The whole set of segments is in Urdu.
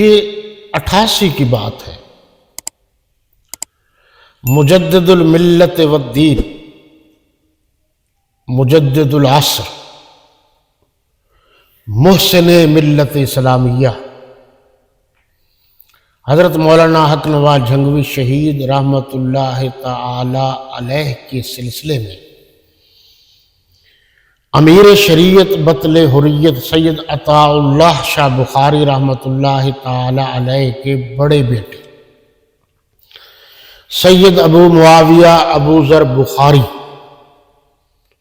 یہ 88 کی بات ہے۔ مجدد الملت والدین، مجدد العصر، محسن ملت اسلامیہ، حضرت مولانا حق نواز جھنگوی شہید رحمۃ اللہ تعالی علیہ کے سلسلے میں امیر شریعت بطل حریت سید عطاء اللہ شاہ بخاری رحمۃ اللہ تعالی علیہ کے بڑے بیٹے سید ابو معاویہ ابو ذر بخاری،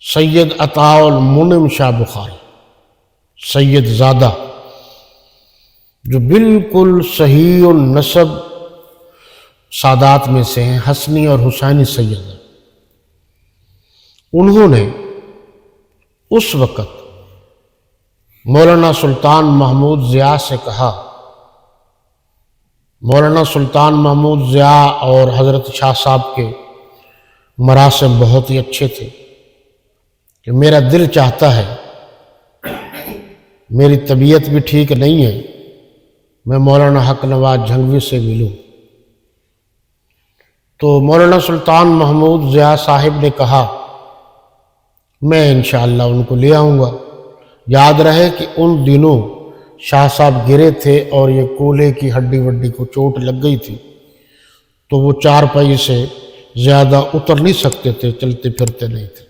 سید عطاء المنعم شاہ بخاری سید زادہ، جو بالکل صحیح النسب سادات میں سے ہیں، حسنی اور حسینی سید ہیں، انہوں نے اس وقت مولانا سلطان محمود ضیاء سے کہا، مولانا سلطان محمود ضیاء اور حضرت شاہ صاحب کے مراسم بہت ہی اچھے تھے، کہ میرا دل چاہتا ہے، میری طبیعت بھی ٹھیک نہیں ہے، میں مولانا حق نواز جھنگوی سے ملوں۔ تو مولانا سلطان محمود ضیاء صاحب نے کہا میں انشاءاللہ ان کو لے آؤں گا۔ یاد رہے کہ ان دنوں شاہ صاحب گرے تھے اور یہ کولے کی ہڈی وڈی کو چوٹ لگ گئی تھی، تو وہ 4 پائی سے زیادہ اتر نہیں سکتے تھے، چلتے پھرتے نہیں تھے۔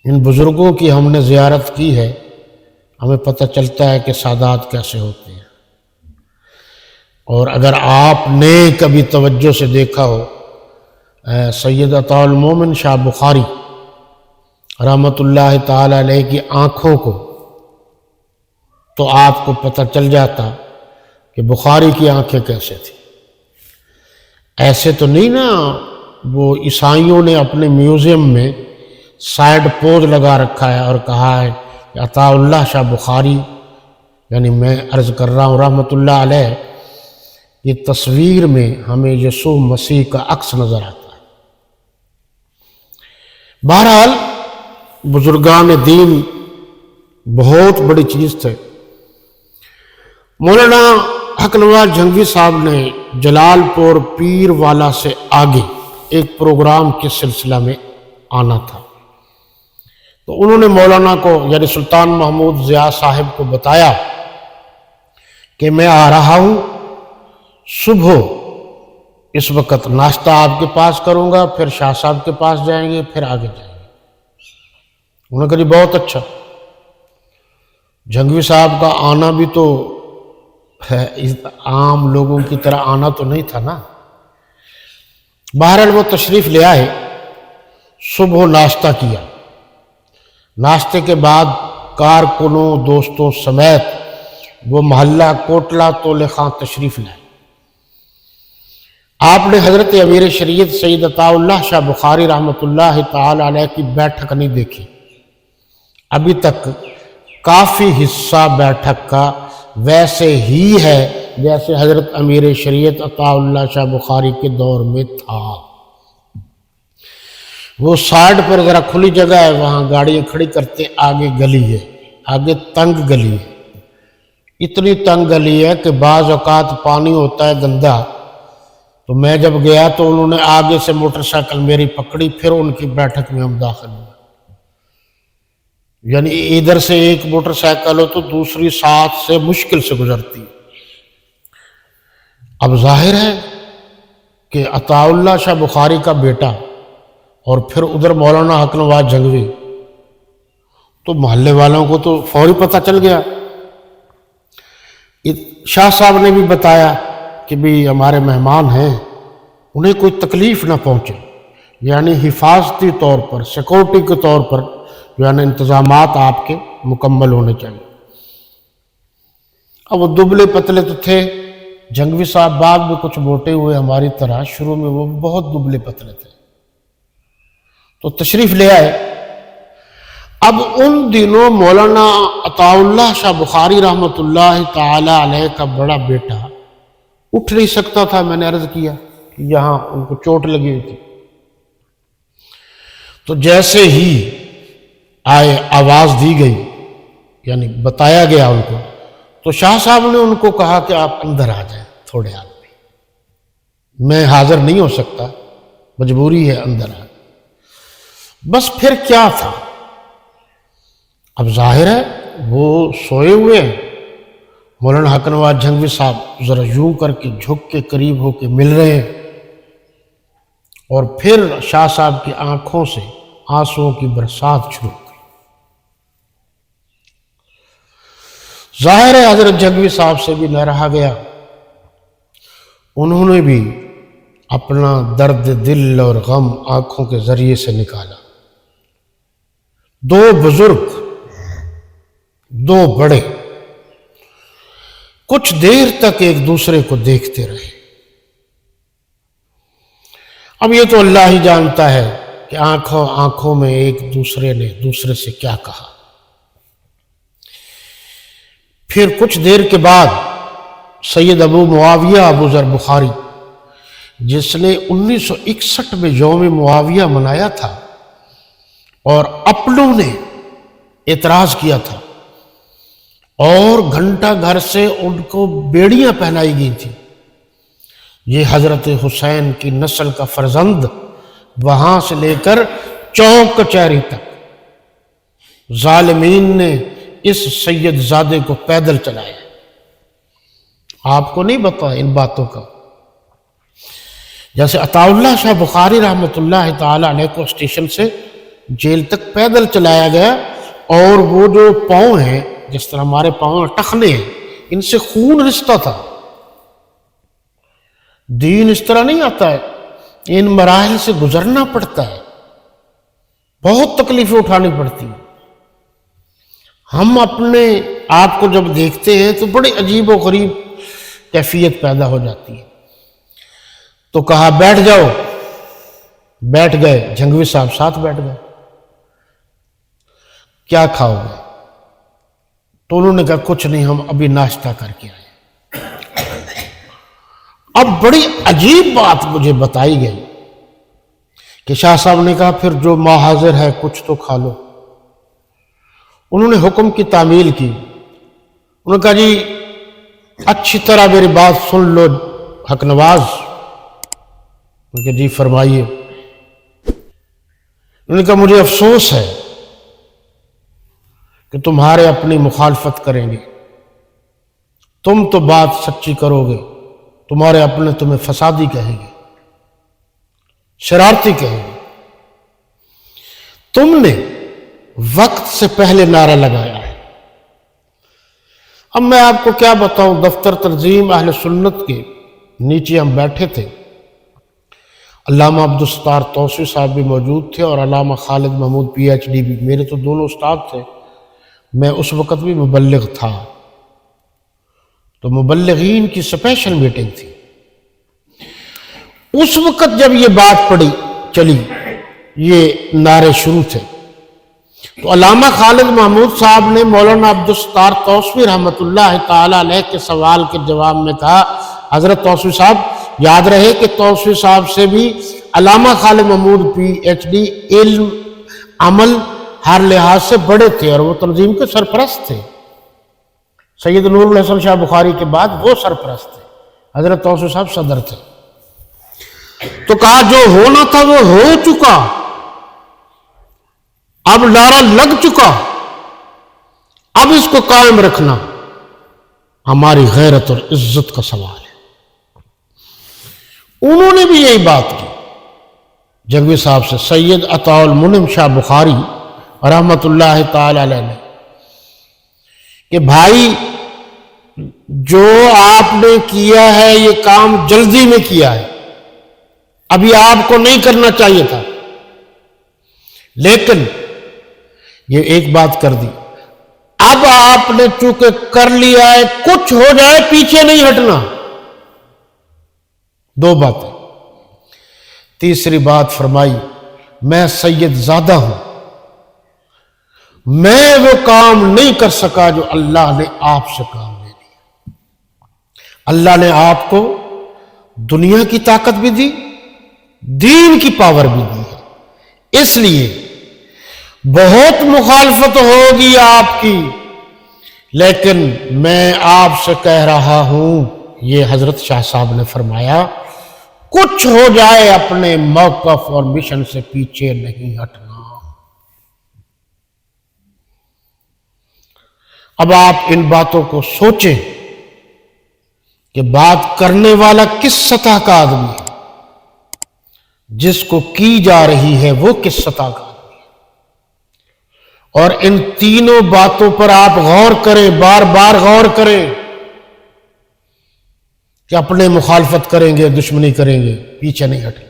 ان بزرگوں کی ہم نے زیارت کی ہے، ہمیں پتہ چلتا ہے کہ سادات کیسے ہوتے ہیں۔ اور اگر آپ نے کبھی توجہ سے دیکھا ہو سید عطاء المومن شاہ بخاری رحمۃ اللہ تعالی علیہ کی آنکھوں کو، تو آپ کو پتہ چل جاتا کہ بخاری کی آنکھیں کیسے تھیں۔ ایسے تو نہیں نا وہ عیسائیوں نے اپنے میوزیم میں سائیڈ پوز لگا رکھا ہے اور کہا ہے کہ عطاء اللہ شاہ بخاری، یعنی میں عرض کر رہا ہوں رحمۃ اللہ علیہ، یہ تصویر میں ہمیں یسوع مسیح کا عکس نظر آتا ہے۔ بہرحال بزرگان دین بہت بڑی چیز تھے۔ مولانا حق نواز جھنگوی صاحب نے جلال پور پیر والا سے آگے ایک پروگرام کے سلسلہ میں آنا تھا، تو انہوں نے مولانا کو یعنی سلطان محمود ضیاء صاحب کو بتایا کہ میں آ رہا ہوں، صبح اس وقت ناشتہ آپ کے پاس کروں گا، پھر شاہ صاحب کے پاس جائیں گے، پھر آگے جائیں گے۔ انہوں نے کہا جی بہت اچھا۔ جھنگوی صاحب کا آنا بھی تو عام لوگوں کی طرح آنا تو نہیں تھا نا۔ بہرحال وہ تشریف لے آئے، صبح ناشتہ کیا، ناشتے کے بعد کارکنوں دوستوں سمیت وہ محلہ کوٹلہ تولے خان تشریف لائے۔ آپ نے حضرت امیر شریعت سید عطاء اللہ شاہ بخاری رحمۃ اللہ تعالی علیہ کی بیٹھک نہیں دیکھی۔ ابھی تک کافی حصہ بیٹھک کا ویسے ہی ہے جیسے حضرت امیر شریعت عطاء اللہ شاہ بخاری کے دور میں تھا۔ وہ سائڈ پر ذرا کھلی جگہ ہے، وہاں گاڑیاں کھڑی کرتے، آگے گلی ہے، آگے تنگ گلی ہے، اتنی تنگ گلی ہے کہ بعض اوقات پانی ہوتا ہے گندا، تو میں جب گیا تو انہوں نے آگے سے موٹر سائیکل میری پکڑی، پھر ان کی بیٹھک میں ہم داخل ہوئے۔ یعنی ادھر سے ایک موٹر سائیکل ہو تو دوسری ساتھ سے مشکل سے گزرتی۔ اب ظاہر ہے کہ عطاء اللہ شاہ بخاری کا بیٹا اور پھر ادھر مولانا حق نواز جھنگوی، تو محلے والوں کو تو فوری پتہ چل گیا۔ شاہ صاحب نے بھی بتایا کہ بھی ہمارے مہمان ہیں، انہیں کوئی تکلیف نہ پہنچے، یعنی حفاظتی طور پر سیکورٹی کے طور پر یعنی انتظامات آپ کے مکمل ہونے چاہیے۔ اب وہ دبلے پتلے تو تھے، جھنگوی صاحب بعد میں کچھ موٹے ہوئے ہماری طرح، شروع میں وہ بہت دبلے پتلے تھے، تو تشریف لے آئے۔ اب ان دنوں مولانا عطاء اللہ شاہ بخاری رحمۃ اللہ تعالی علیہ کا بڑا بیٹا اٹھ نہیں سکتا تھا، میں نے عرض کیا کہ یہاں ان کو چوٹ لگی ہوئی تھی۔ تو جیسے ہی آئے آواز دی گئی، یعنی بتایا گیا ان کو، تو شاہ صاحب نے ان کو کہا کہ آپ اندر آ جائیں تھوڑے آدمی، میں حاضر نہیں ہو سکتا، مجبوری ہے، اندر آ۔ بس پھر کیا تھا، اب ظاہر ہے وہ سوئے ہوئے ہیں، مولانا حق نواز جھنگوی صاحب ذرا یوں کر کے جھک کے قریب ہو کے مل رہے ہیں، اور پھر شاہ صاحب کی آنکھوں سے آنسوؤں کی برسات شروع ہو گئی۔ ظاہر ہے حضرت جھنگوی صاحب سے بھی نہ رہا گیا، انہوں نے بھی اپنا درد دل اور غم آنکھوں کے ذریعے سے نکالا۔ دو بزرگ، دو بڑے کچھ دیر تک ایک دوسرے کو دیکھتے رہے۔ اب یہ تو اللہ ہی جانتا ہے کہ آنکھوں میں ایک دوسرے نے دوسرے سے کیا کہا۔ پھر کچھ دیر کے بعد سید ابو معاویہ ابو ذر بخاری، جس نے 1961 میں یوم معاویہ منایا تھا اور اپنوں نے اعتراض کیا تھا اور گھنٹہ گھر سے ان کو بیڑیاں پہنائی گئی تھی، یہ حضرت حسین کی نسل کا فرزند وہاں سے لے کر چوک کچہری تک ظالمین نے اس سید زادے کو پیدل چلایا۔ آپ کو نہیں پتا ان باتوں کا؟ جیسے عطا اللہ شاہ بخاری رحمۃ اللہ تعالی علیہ کو اسٹیشن سے جیل تک پیدل چلایا گیا، اور وہ جو پاؤں ہیں، جس طرح ہمارے پاؤں ٹخنے ہیں، ان سے خون رستا تھا۔ دین اس طرح نہیں آتا ہے، ان مراحل سے گزرنا پڑتا ہے، بہت تکلیفیں اٹھانی پڑتی ہیں۔ ہم اپنے آپ کو جب دیکھتے ہیں تو بڑی عجیب و غریب کیفیت پیدا ہو جاتی ہے۔ تو کہا بیٹھ جاؤ، بیٹھ گئے، جھنگوی صاحب ساتھ بیٹھ گئے۔ کیا کھاؤ گے؟ تو انہوں نے کہا کچھ نہیں، ہم ابھی ناشتہ کر کے آئے۔ اب بڑی عجیب بات مجھے بتائی گئی کہ شاہ صاحب نے کہا پھر جو ماں حاضر ہے کچھ تو کھا لو۔ انہوں نے حکم کی تعمیل کی، انہوں نے کہا جی اچھی طرح میری بات سن لو حق نواز۔ انہوں نے کہا جی فرمائیے۔ انہوں نے کہا مجھے افسوس ہے کہ تمہارے اپنی مخالفت کریں گے، تم تو بات سچی کرو گے، تمہارے اپنے تمہیں فسادی کہیں گے، شرارتی کہیں گے۔ تم نے وقت سے پہلے نعرہ لگایا ہے۔ اب میں آپ کو کیا بتاؤں، دفتر تنظیم اہل سنت کے نیچے ہم بیٹھے تھے، علامہ عبدالستار توسیع صاحب بھی موجود تھے اور علامہ خالد محمود پی ایچ ڈی بھی، میرے تو دونوں استاد تھے، میں اس وقت بھی مبلغ تھا۔ تو مبلغین کی سپیشل میٹنگ تھی۔ اس وقت جب یہ بات چلی، یہ نعرے شروع تھے، تو علامہ خالد محمود صاحب نے مولانا عبدالستار توسیع رحمۃ اللہ تعالی علیہ کے سوال کے جواب میں کہا حضرت توسیع صاحب، یاد رہے کہ توسیع صاحب سے بھی علامہ خالد محمود پی ایچ ڈی علم عمل ہر لحاظ سے بڑے تھے، اور وہ تنظیم کے سرپرست تھے۔ سید نور الحسن شاہ بخاری کے بعد وہ سرپرست تھے، حضرت توسیع صاحب صدر تھے۔ تو کہا جو ہونا تھا وہ ہو چکا، اب نعرہ لگ چکا، اب اس کو قائم رکھنا ہماری غیرت اور عزت کا سوال ہے۔ انہوں نے بھی یہی بات کی جھنگوی صاحب سے، سید عطاء المنعم شاہ بخاری رحمۃ اللہ تعالی علیہ نے، کہ بھائی جو آپ نے کیا ہے یہ کام جلدی میں کیا ہے، ابھی آپ کو نہیں کرنا چاہیے تھا، لیکن یہ ایک بات کر دی، اب آپ نے چونکہ کر لیا ہے، کچھ ہو جائے پیچھے نہیں ہٹنا۔ دو باتیں۔ تیسری بات فرمائی، میں سید زادہ ہوں، میں وہ کام نہیں کر سکا جو اللہ نے آپ سے کام لے لیا۔ اللہ نے آپ کو دنیا کی طاقت بھی دی، دین کی پاور بھی دی ہے، اس لیے بہت مخالفت ہوگی آپ کی، لیکن میں آپ سے کہہ رہا ہوں، یہ حضرت شاہ صاحب نے فرمایا، کچھ ہو جائے اپنے موقف اور مشن سے پیچھے نہیں ہٹنا۔ اب آپ ان باتوں کو سوچیں کہ بات کرنے والا کس سطح کا آدمی ہے، جس کو کی جا رہی ہے وہ کس سطح کا آدمی ہے، اور ان تینوں باتوں پر آپ غور کریں، بار بار غور کریں کہ اپنے مخالفت کریں گے، دشمنی کریں گے، پیچھے نہیں ہٹیں۔